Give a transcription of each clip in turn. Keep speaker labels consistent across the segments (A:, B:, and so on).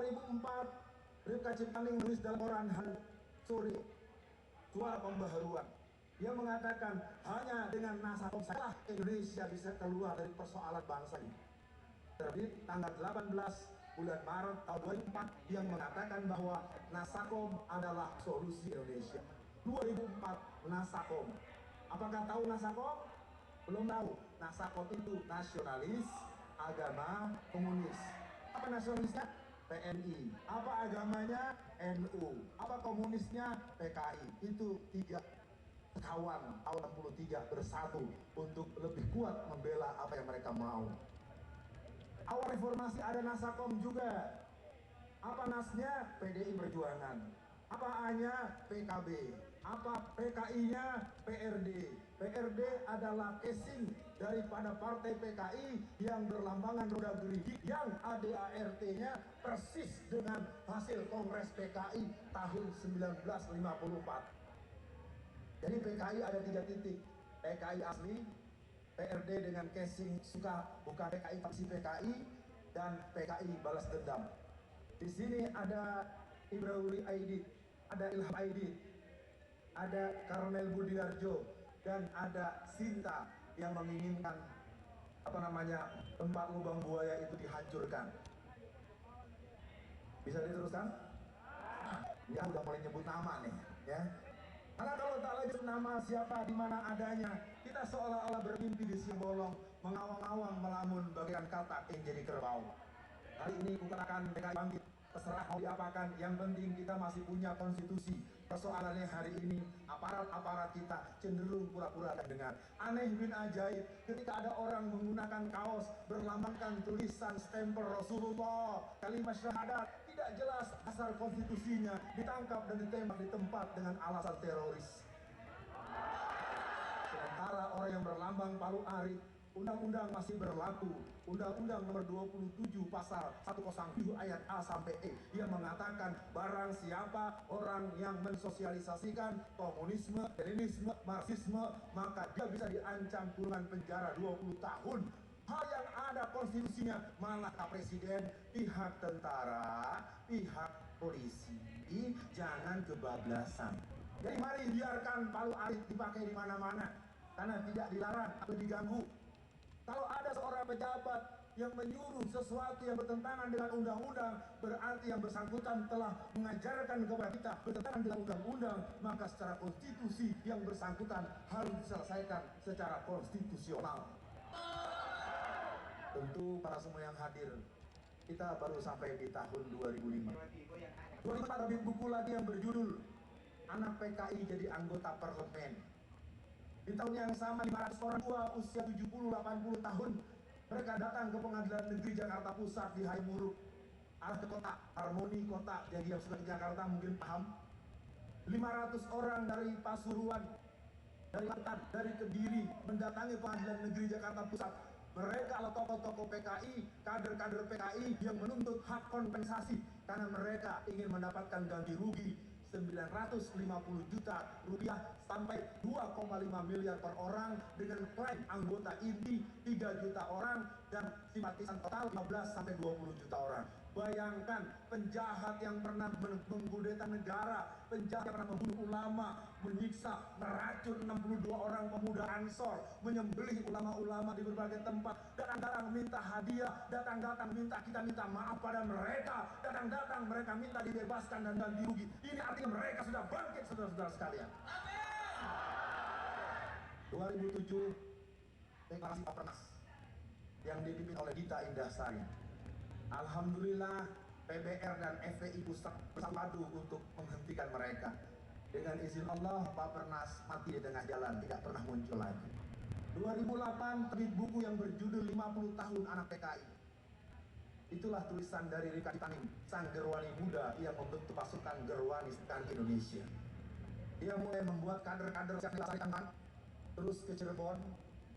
A: 2004, Rifka Cipaning menulis dalam koran Hari Sore, Suara Pembaharuan. Dia mengatakan hanya dengan Nasakom saja Indonesia bisa keluar dari persoalan bangsa ini. Terbit tanggal 18 bulan Maret tahun 2004 yang mengatakan bahwa Nasakom adalah solusi Indonesia. 2004 Nasakom. Apakah tahu Nasakom? Belum tahu. Nasakom itu nasionalis, agama, komunis. Apa nasionalisnya? PNI. Apa agamanya? NU. Apa komunisnya? PKI. Itu tiga kawan tahun 63 bersatu untuk lebih kuat membela apa yang mereka mau. Awal reformasi ada Nasakom juga. Apa nasnya? PDI Perjuangan. Apa A-nya? PKB. Apa PKI-nya? PRD. PRD adalah casing daripada partai PKI yang berlambangan roda gerigi, yang ADART-nya persis dengan hasil Kongres PKI tahun 1954. Jadi PKI ada 3 titik. PKI asli, PRD dengan casing suka bukan PKI faksi PKI, dan PKI balas dendam. Di sini ada Ibrahim Aidit, ada Ilham Aidit, ada Karmel Budiarjo, dan ada Sinta yang menginginkan tempat lubang buaya itu dihancurkan. Bisa diteruskan? Ya udah mulai nyebut nama nih, ya. Karena kalau tak lagi nama siapa di mana adanya, kita seolah-olah bermimpi di siang bolong, mengawang-awang melamun bagaikan katak yang jadi kerbau. Hari ini kukatakan PKI bangkit, terserah mau diapakan, yang penting kita masih punya konstitusi. Persoalannya hari ini aparat-aparat kita cenderung pura-pura tak dengar. Aneh bin ajaib ketika ada orang menggunakan kaos berlambangkan tulisan stempel Rasulullah, kalimat syahadat, tidak jelas asal konstitusinya, ditangkap dan ditembak di tempat dengan alasan teroris. Sementara orang yang berlambang palu arit, undang-undang masih berlaku. Undang-undang nomor 27 pasal 107 ayat A sampai E yang mengatakan barang siapa orang yang mensosialisasikan komunisme, leninisme, marxisme, maka dia bisa diancam kurungan penjara 20 tahun. Hal yang ada konstitusinya, malah presiden, pihak tentara, pihak polisi jangan kebablasan. Jadi mari biarkan palu arit dipakai di mana-mana karena tidak dilarang atau diganggu. Kalau ada seorang pejabat yang menyuruh sesuatu yang bertentangan dengan undang-undang, berarti yang bersangkutan telah mengajarkan kepada kita bertentangan dengan undang-undang, maka secara konstitusi yang bersangkutan harus diselesaikan secara konstitusional. Tentu para semua yang hadir, kita baru sampai di tahun 2005. 2005 terbit buku lagi yang berjudul Anak PKI Jadi Anggota Parlemen. Di tahun yang sama 500 orang tua usia 70-80 tahun mereka datang ke Pengadilan Negeri Jakarta Pusat di Haimuruk, arah ke kota Harmoni kota. Jadi yang sudah ke Jakarta mungkin paham. 500 orang dari Pasuruan, dari Banten, dari Kediri mendatangi Pengadilan Negeri Jakarta Pusat. Mereka adalah tokoh-tokoh PKI, kader-kader PKI yang menuntut hak kompensasi karena mereka ingin mendapatkan ganti rugi 950 juta rupiah sampai 2,5 miliar per orang dengan klaim anggota inti 3 juta orang dan simpatisan total 15 sampai 20 juta orang. Bayangkan penjahat yang pernah mengkudeta negara, penjahat yang pernah membunuh ulama, menyiksa, meracun 62 orang pemuda Ansor, menyembelih ulama-ulama di berbagai tempat, datang-datang minta hadiah, datang-datang kita minta maaf pada mereka, datang-datang mereka minta dibebaskan dan ganti rugi. Ini artinya mereka sudah bangkit, saudara-saudara sekalian. Amin. 2007 deklarasi Papernas yang dipimpin oleh Dita Indahsari. Alhamdulillah PBR dan FPI Pusat bersatu untuk menghentikan mereka. Dengan izin Allah, Papernas mati di tengah jalan, tidak pernah muncul lagi. 2008 terbit buku yang berjudul 50 tahun anak PKI. Itulah tulisan dari Rifka Cipaning, sang gerwani muda yang membentuk pasukan gerwani sekarang Indonesia. Dia mulai membuat kader-kader yang dilaksanakan, terus ke Cirebon,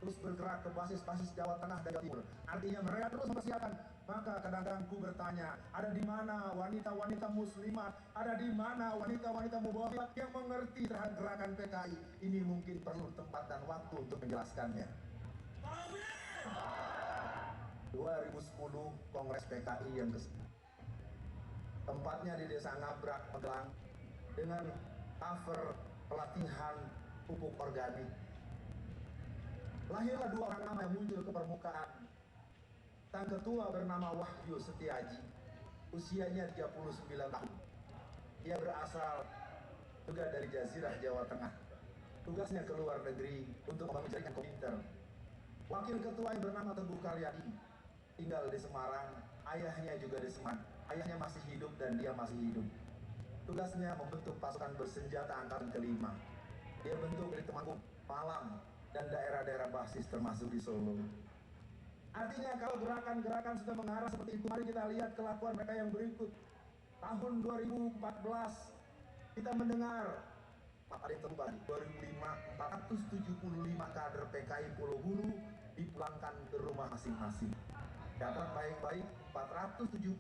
A: terus bergerak ke basis-basis Jawa Tengah dan Jawa Timur. Artinya mereka terus mempersiapkan. Maka kadang-kadang ku bertanya, ada di mana wanita-wanita muslimat, ada di mana wanita-wanita mubahirat yang mengerti terhadap gerakan PKI? Ini mungkin perlu tempat dan waktu untuk menjelaskannya. 2010 Kongres PKI yang ke-10. Tempatnya di Desa Ngabrak, Magelang, dengan cover pelatihan pupuk organik. Lahirlah dua orang nama yang muncul ke permukaan. Sang ketua bernama Wahyu Setiaji, usianya 39 tahun. Ia berasal juga dari Jazirah, Jawa Tengah. Tugasnya ke luar negeri untuk membangun jaringan komputer. Wakil ketua yang bernama Teguh Karyadi tinggal di Semarang, ayahnya juga di Semarang. Ayahnya masih hidup dan dia masih hidup. Tugasnya membentuk pasukan bersenjata angkatan kelima. Dia bentuk dari Temanggung, Malang, dan daerah-daerah basis termasuk di Solo. Artinya kalau gerakan-gerakan sudah mengarah seperti itu, mari kita lihat kelakuan mereka yang berikut. Tahun 2014 kita mendengar Pak Ade Tembak 2005 475 kader PKI Pulau Buru dipulangkan ke rumah masing-masing. Catat baik-baik, 475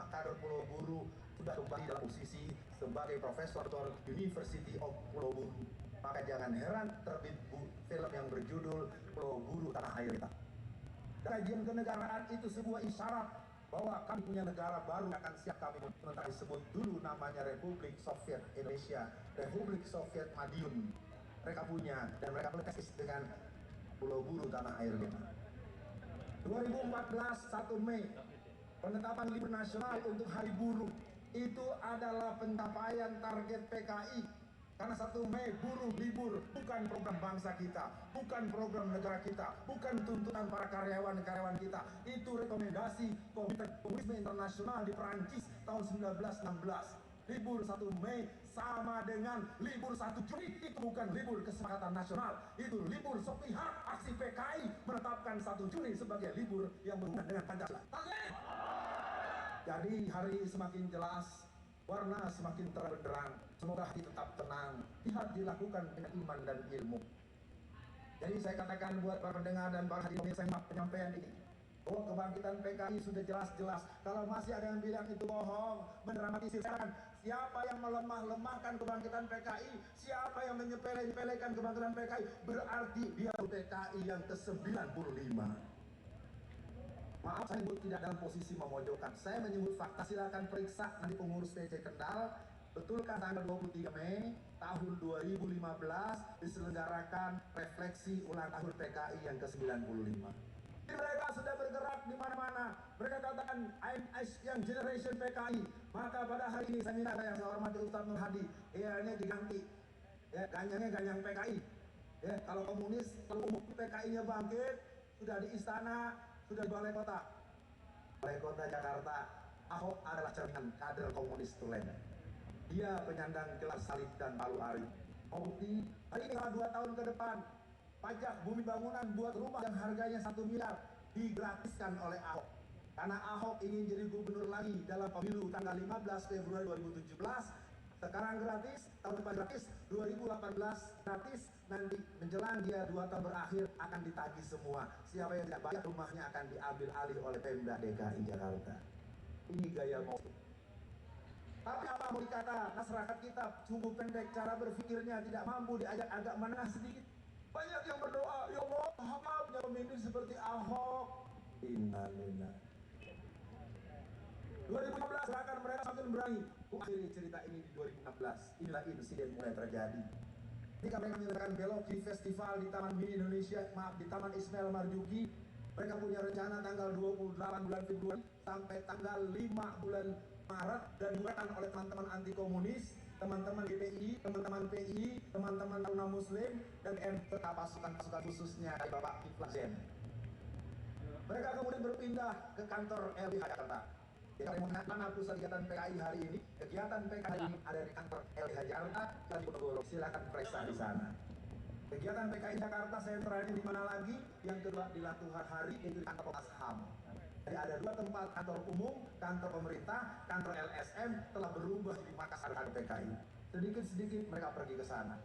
A: kader Pulau Buru sudah kembali dalam posisi sebagai profesor University of Pulau Buru. Maka jangan heran terbit film yang berjudul Pulau Buru Tanah Air Kita. Kajian kenegaraan itu sebuah isyarat bahwa kami punya negara baru akan siap kami sementara disebut dulu namanya Republik Soviet Indonesia, Republik Soviet Madiun. Mereka punya dan mereka bertesis dengan Pulau Buru Tanah Air kita. 2014 1 Mei penetapan libur nasional untuk Hari Buruh itu adalah pencapaian target PKI. Karena 1 Mei buruh libur bukan program bangsa kita, bukan program negara kita, bukan tuntutan para karyawan-karyawan kita. Itu rekomendasi Komite Komunisme Internasional di Perancis tahun 1916. Libur 1 Mei sama dengan libur 1 Juni, itu bukan libur kesepakatan nasional, itu libur sepihak. Aksi PKI menetapkan 1 Juni sebagai libur yang berhubungan dengan Pancasila. Jadi hari semakin jelas, warna semakin terang benderang. Semoga hati tetap tenang, jihad dilakukan dengan iman dan ilmu. Jadi saya katakan buat para pendengar dan para hadirin penyampaian ini, bahwa kebangkitan PKI sudah jelas-jelas. Kalau masih ada yang bilang itu bohong, mendramatisir, siapa yang melemah-lemahkan kebangkitan PKI, siapa yang menyepelekan kebangkitan PKI, berarti dia PKI yang ke-95. Maaf, saya menyebut tidak dalam posisi memojokkan. Saya menyebut fakta, silakan periksa nanti pengurus PC Kendal. Betulkah tanggal 23 Mei tahun 2015 diselenggarakan refleksi ulang tahun PKI yang ke-95. Mereka sudah bergerak di mana-mana. Mereka katakan I'm young generation PKI. Maka pada hari ini saya minta yang saya hormati Ustadz Nur Hadi, ini diganti. Ya, ganyangnya ganyang PKI. Ya, kalau komunis, kalau umum PKI-nya bangkit, sudah di istana, sudah di balai kota. Balai kota Jakarta, Ahok adalah cerminan kader komunis tulen. Dia penyandang gelar salib dan palu arit. Bukti, hari ini selama 2 tahun ke depan, pajak bumi bangunan buat rumah yang harganya 1 miliar digratiskan oleh Ahok. Karena Ahok ingin jadi gubernur lagi dalam pemilu tanggal 15 Februari 2017. Sekarang gratis, tahun depan gratis, 2018 gratis, nanti menjelang dia 2 tahun berakhir akan ditagih semua. Siapa yang tidak bayar rumahnya akan diambil alih oleh Pemda DKI Jakarta. Ini gaya mau. Tapi apa mau dikata, masyarakat kita sungguh pendek cara berpikirnya, tidak mampu diajak agak menengah sedikit. Banyak yang berdoa, ya Allah, maafnya pemimpin seperti Ahok. Innalillah. 2015 gerakan mereka semakin berani. Akhirnya cerita ini di 2016. Inilah insiden mulai terjadi. Ketika mereka menyelesaikan belok di festival di Taman Mini Indonesia, di Taman Ismail Marzuki, mereka punya rencana tanggal 28 bulan Februari sampai tanggal 5 bulan Maret, dan dibuatkan oleh teman-teman anti komunis, teman-teman GPI, teman-teman PI, teman-teman Taruna Muslim, dan MTK pasukan-pasukan khususnya dari Bapak Kiflan Zen. Mereka kemudian berpindah ke kantor LBH Jakarta. Jadi mana pusat kegiatan PKI hari ini? Kegiatan PKI hari ini ada di kantor LBH Jakarta dan di Ponorogo. Silakan periksa di sana. Kegiatan PKI Jakarta sentralnya di mana lagi? Yang kedua di Latuhar itu di kantor Komnas HAM. Jadi ada 2 tempat, kantor umum, kantor pemerintah, kantor LSM telah berubah di Makassar PKI. Sedikit-sedikit mereka pergi ke sana.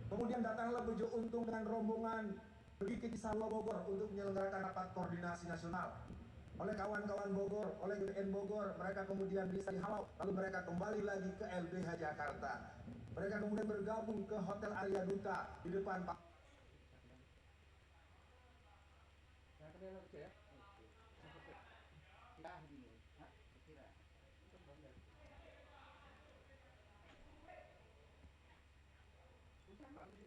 A: Kemudian datanglah Bejo Untung dengan rombongan pergi ke Cisarua Bogor untuk menyelenggarakan rapat koordinasi nasional. Oleh kawan-kawan Bogor, oleh GPN Bogor, mereka kemudian bisa dihalau, lalu mereka kembali lagi ke LBH Jakarta. Mereka kemudian bergabung ke Hotel Arya Duta di depan Pak.
B: Indonesia.